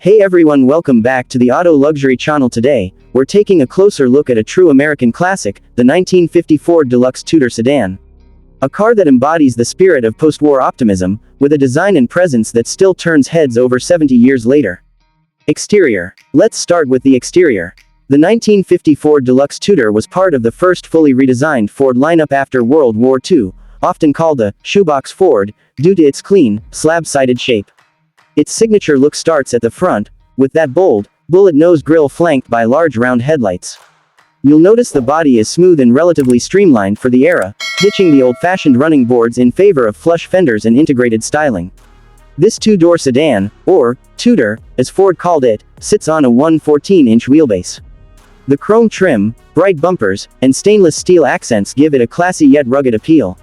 Hey everyone, welcome back to the Auto Luxury channel. Today, we're taking a closer look at a true American classic, the 1950 Ford Deluxe Tudor Sedan. A car that embodies the spirit of post-war optimism, with a design and presence that still turns heads over 70 years later. Exterior. Let's start with the exterior. The 1950 Ford Deluxe Tudor was part of the first fully redesigned Ford lineup after World War II, often called the shoebox Ford, due to its clean, slab-sided shape. Its signature look starts at the front, with that bold, bullet-nose grille flanked by large round headlights. You'll notice the body is smooth and relatively streamlined for the era, ditching the old-fashioned running boards in favor of flush fenders and integrated styling. This two-door sedan, or Tudor, as Ford called it, sits on a 114-inch wheelbase. The chrome trim, bright bumpers, and stainless steel accents give it a classy yet rugged appeal.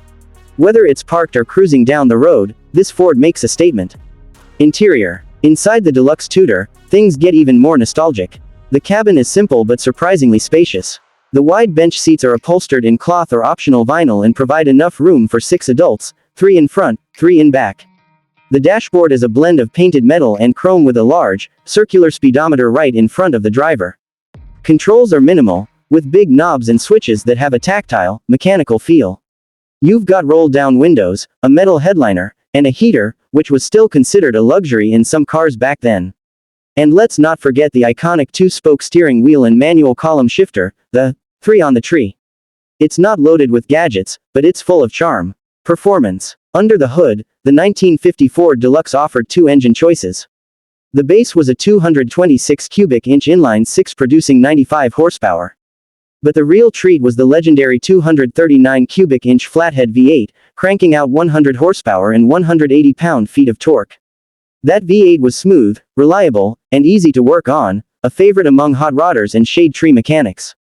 Whether it's parked or cruising down the road, this Ford makes a statement. Interior. Inside the Deluxe Tudor, things get even more nostalgic. The cabin is simple but surprisingly spacious. The wide bench seats are upholstered in cloth or optional vinyl and provide enough room for 6 adults, 3 in front, 3 in back. The dashboard is a blend of painted metal and chrome with a large, circular speedometer right in front of the driver. Controls are minimal, with big knobs and switches that have a tactile, mechanical feel. You've got roll-down windows, a metal headliner, and a heater, which was still considered a luxury in some cars back then. And let's not forget the iconic 2-spoke steering wheel and manual column shifter, the 3 on the tree. It's not loaded with gadgets, but it's full of charm. Performance. Under the hood, the 1950 Ford Deluxe offered 2 engine choices. The base was a 226 cubic inch inline-6 producing 95 horsepower. But the real treat was the legendary 239 cubic inch flathead V8, cranking out 100 horsepower and 180 pound-feet of torque. That V8 was smooth, reliable, and easy to work on, a favorite among hot rodders and shade tree mechanics.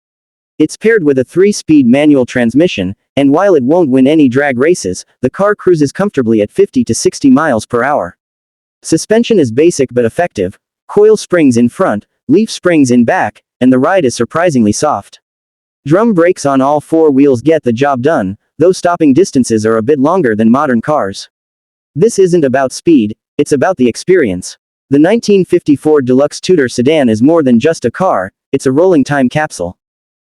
It's paired with a 3-speed manual transmission, and while it won't win any drag races, the car cruises comfortably at 50 to 60 miles per hour. Suspension is basic but effective, coil springs in front, leaf springs in back, and the ride is surprisingly soft. Drum brakes on all 4 wheels get the job done, though stopping distances are a bit longer than modern cars. This isn't about speed, it's about the experience. The 1950 Ford Deluxe Tudor Sedan is more than just a car, it's a rolling time capsule.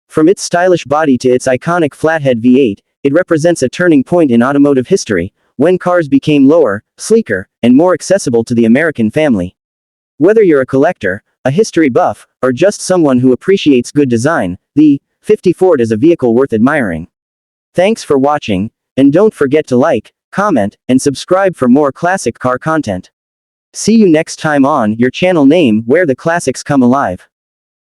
From its stylish body to its iconic flathead V8, it represents a turning point in automotive history, when cars became lower, sleeker, and more accessible to the American family. Whether you're a collector, a history buff, or just someone who appreciates good design, the 50 Ford is a vehicle worth admiring. Thanks for watching, and don't forget to like, comment, and subscribe for more classic car content. See you next time on your channel name where the classics come alive.